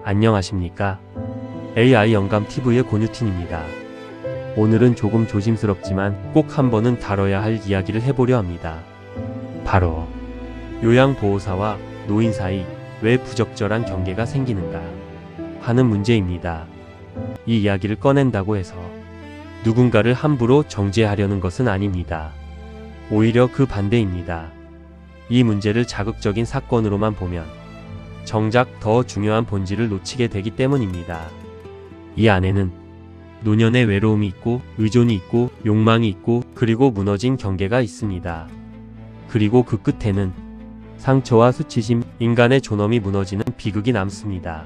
안녕하십니까? AI 영감TV의 권유틴입니다. 오늘은 조금 조심스럽지만 꼭 한 번은 다뤄야 할 이야기를 해보려 합니다. 바로 요양보호사와 노인 사이 왜 부적절한 경계가 생기는가 하는 문제입니다. 이 이야기를 꺼낸다고 해서 누군가를 함부로 정죄하려는 것은 아닙니다. 오히려 그 반대입니다. 이 문제를 자극적인 사건으로만 보면 정작 더 중요한 본질을 놓치게 되기 때문입니다. 이 안에는 노년의 외로움이 있고 의존이 있고 욕망이 있고 그리고 무너진 경계가 있습니다. 그리고 그 끝에는 상처와 수치심, 인간의 존엄이 무너지는 비극이 남습니다.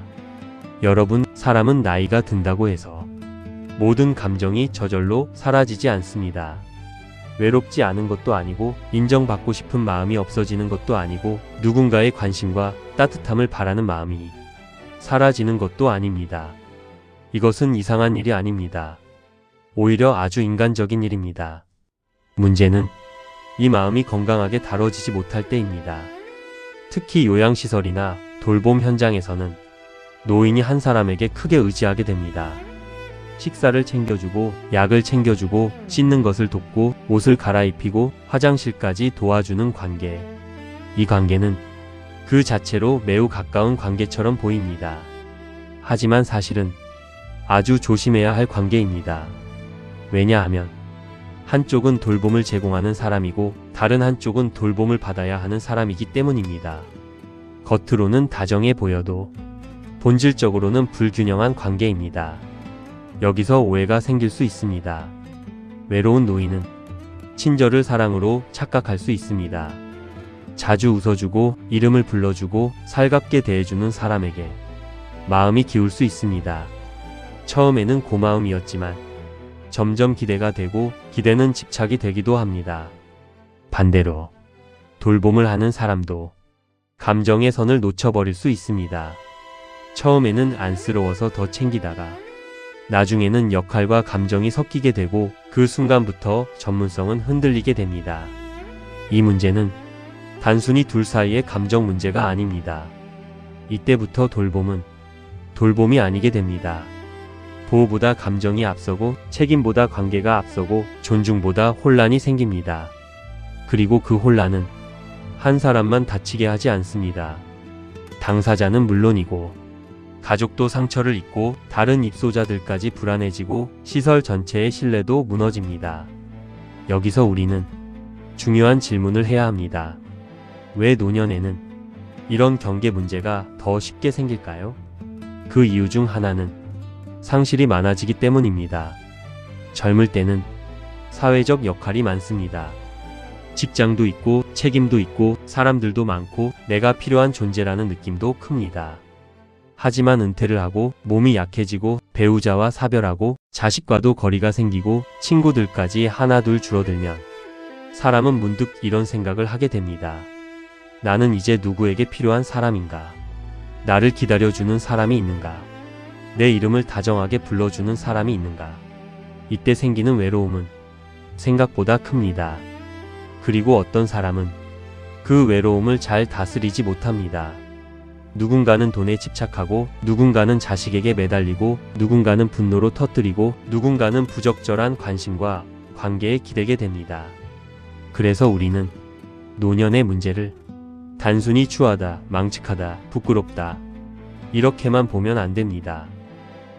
여러분, 사람은 나이가 든다고 해서 모든 감정이 저절로 사라지지 않습니다. 외롭지 않은 것도 아니고 인정받고 싶은 마음이 없어지는 것도 아니고 누군가의 관심과 따뜻함을 바라는 마음이 사라지는 것도 아닙니다. 이것은 이상한 일이 아닙니다. 오히려 아주 인간적인 일입니다. 문제는 이 마음이 건강하게 다뤄지지 못할 때입니다. 특히 요양시설이나 돌봄 현장에서는 노인이 한 사람에게 크게 의지하게 됩니다. 식사를 챙겨주고 약을 챙겨주고 씻는 것을 돕고 옷을 갈아입히고 화장실까지 도와주는 관계. 이 관계는 그 자체로 매우 가까운 관계처럼 보입니다. 하지만 사실은 아주 조심해야 할 관계입니다. 왜냐하면 한쪽은 돌봄을 제공하는 사람이고 다른 한쪽은 돌봄을 받아야 하는 사람이기 때문입니다. 겉으로는 다정해 보여도 본질적으로는 불균형한 관계입니다. 여기서 오해가 생길 수 있습니다. 외로운 노인은 친절을 사랑으로 착각할 수 있습니다. 자주 웃어주고 이름을 불러주고 살갑게 대해주는 사람에게 마음이 기울 수 있습니다. 처음에는 고마움이었지만 점점 기대가 되고 기대는 집착이 되기도 합니다. 반대로 돌봄을 하는 사람도 감정의 선을 놓쳐버릴 수 있습니다. 처음에는 안쓰러워서 더 챙기다가 나중에는 역할과 감정이 섞이게 되고 그 순간부터 전문성은 흔들리게 됩니다. 이 문제는 단순히 둘 사이의 감정 문제가 아닙니다. 이때부터 돌봄은 돌봄이 아니게 됩니다. 보호보다 감정이 앞서고 책임보다 관계가 앞서고 존중보다 혼란이 생깁니다. 그리고 그 혼란은 한 사람만 다치게 하지 않습니다. 당사자는 물론이고 가족도 상처를 입고 다른 입소자들까지 불안해지고 시설 전체의 신뢰도 무너집니다. 여기서 우리는 중요한 질문을 해야 합니다. 왜 노년에는 이런 경계 문제가 더 쉽게 생길까요? 그 이유 중 하나는 상실이 많아지기 때문입니다. 젊을 때는 사회적 역할이 많습니다. 직장도 있고 책임도 있고 사람들도 많고 내가 필요한 존재라는 느낌도 큽니다. 하지만 은퇴를 하고 몸이 약해지고 배우자와 사별하고 자식과도 거리가 생기고 친구들까지 하나둘 줄어들면 사람은 문득 이런 생각을 하게 됩니다. 나는 이제 누구에게 필요한 사람인가? 나를 기다려주는 사람이 있는가? 내 이름을 다정하게 불러주는 사람이 있는가? 이때 생기는 외로움은 생각보다 큽니다. 그리고 어떤 사람은 그 외로움을 잘 다스리지 못합니다. 누군가는 돈에 집착하고 누군가는 자식에게 매달리고 누군가는 분노로 터뜨리고 누군가는 부적절한 관심과 관계에 기대게 됩니다. 그래서 우리는 노년의 문제를 단순히 추하다, 망측하다, 부끄럽다 이렇게만 보면 안 됩니다.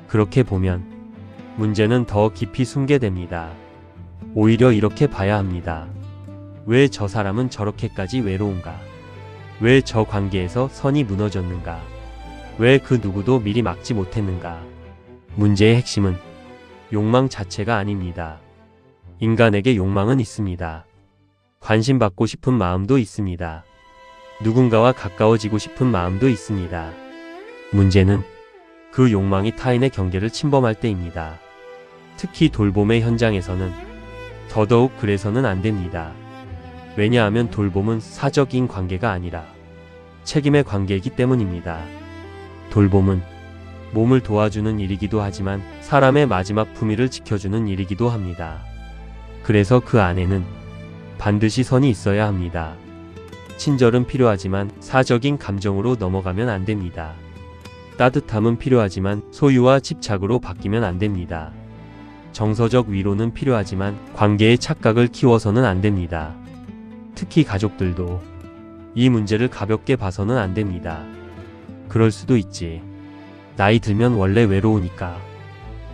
그렇게 보면 문제는 더 깊이 숨게 됩니다. 오히려 이렇게 봐야 합니다. 왜 저 사람은 저렇게까지 외로운가? 왜 저 관계에서 선이 무너졌는가? 왜 그 누구도 미리 막지 못했는가? 문제의 핵심은 욕망 자체가 아닙니다. 인간에게 욕망은 있습니다. 관심받고 싶은 마음도 있습니다. 누군가와 가까워지고 싶은 마음도 있습니다. 문제는 그 욕망이 타인의 경계를 침범할 때입니다. 특히 돌봄의 현장에서는 더더욱 그래서는 안 됩니다. 왜냐하면 돌봄은 사적인 관계가 아니라 책임의 관계이기 때문입니다. 돌봄은 몸을 도와주는 일이기도 하지만 사람의 마지막 품위를 지켜주는 일이기도 합니다. 그래서 그 안에는 반드시 선이 있어야 합니다. 친절은 필요하지만 사적인 감정으로 넘어가면 안 됩니다. 따뜻함은 필요하지만 소유와 집착으로 바뀌면 안 됩니다. 정서적 위로는 필요하지만 관계의 착각을 키워서는 안 됩니다. 특히 가족들도 이 문제를 가볍게 봐서는 안 됩니다. 그럴 수도 있지. 나이 들면 원래 외로우니까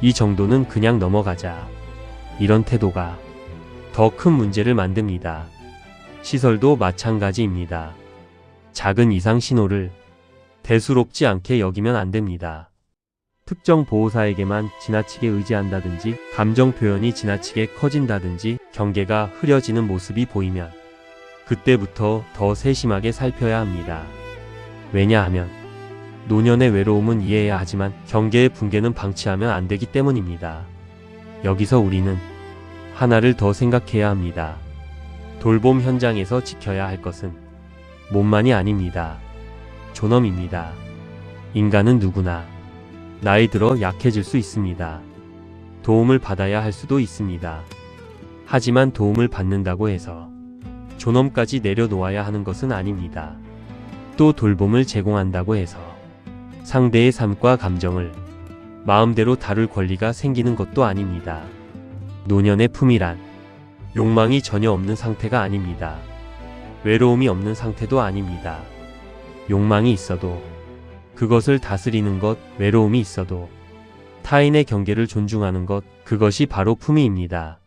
이 정도는 그냥 넘어가자. 이런 태도가 더 큰 문제를 만듭니다. 시설도 마찬가지입니다. 작은 이상 신호를 대수롭지 않게 여기면 안 됩니다. 특정 보호사에게만 지나치게 의지한다든지 감정 표현이 지나치게 커진다든지 경계가 흐려지는 모습이 보이면 그때부터 더 세심하게 살펴야 합니다. 왜냐하면 노년의 외로움은 이해해야 하지만 경계의 붕괴는 방치하면 안 되기 때문입니다. 여기서 우리는 하나를 더 생각해야 합니다. 돌봄 현장에서 지켜야 할 것은 몸만이 아닙니다. 존엄입니다. 인간은 누구나 나이 들어 약해질 수 있습니다. 도움을 받아야 할 수도 있습니다. 하지만 도움을 받는다고 해서 존엄까지 내려놓아야 하는 것은 아닙니다. 또 돌봄을 제공한다고 해서 상대의 삶과 감정을 마음대로 다룰 권리가 생기는 것도 아닙니다. 노년의 품이란 욕망이 전혀 없는 상태가 아닙니다. 외로움이 없는 상태도 아닙니다. 욕망이 있어도 그것을 다스리는 것, 외로움이 있어도 타인의 경계를 존중하는 것, 그것이 바로 품위입니다.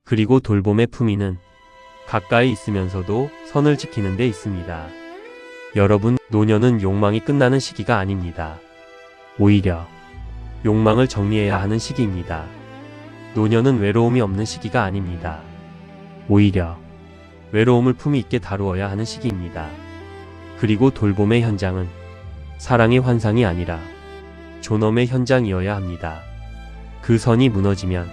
그리고 돌봄의 품위는 가까이 있으면서도 선을 지키는 데 있습니다. 여러분, 노년은 욕망이 끝나는 시기가 아닙니다. 오히려 욕망을 정리해야 하는 시기입니다. 노년은 외로움이 없는 시기가 아닙니다. 오히려 외로움을 품위 있게 다루어야 하는 시기입니다. 그리고 돌봄의 현장은 사랑의 환상이 아니라 존엄의 현장이어야 합니다. 그 선이 무너지면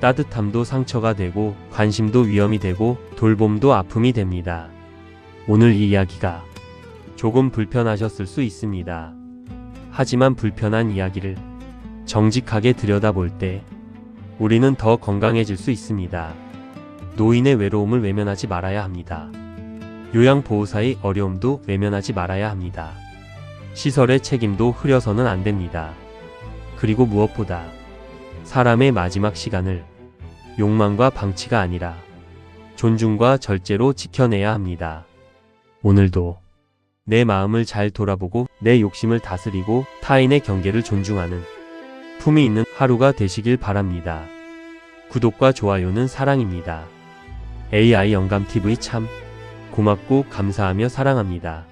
따뜻함도 상처가 되고 관심도 위험이 되고 돌봄도 아픔이 됩니다. 오늘 이 이야기가 조금 불편하셨을 수 있습니다. 하지만 불편한 이야기를 정직하게 들여다볼 때 우리는 더 건강해질 수 있습니다. 노인의 외로움을 외면하지 말아야 합니다. 요양보호사의 어려움도 외면하지 말아야 합니다. 시설의 책임도 흐려서는 안 됩니다. 그리고 무엇보다 사람의 마지막 시간을 욕망과 방치가 아니라 존중과 절제로 지켜내야 합니다. 오늘도 내 마음을 잘 돌아보고 내 욕심을 다스리고 타인의 경계를 존중하는 품이 있는 하루가 되시길 바랍니다. 구독과 좋아요는 사랑입니다. AI 영감TV 참 고맙고 감사하며 사랑합니다.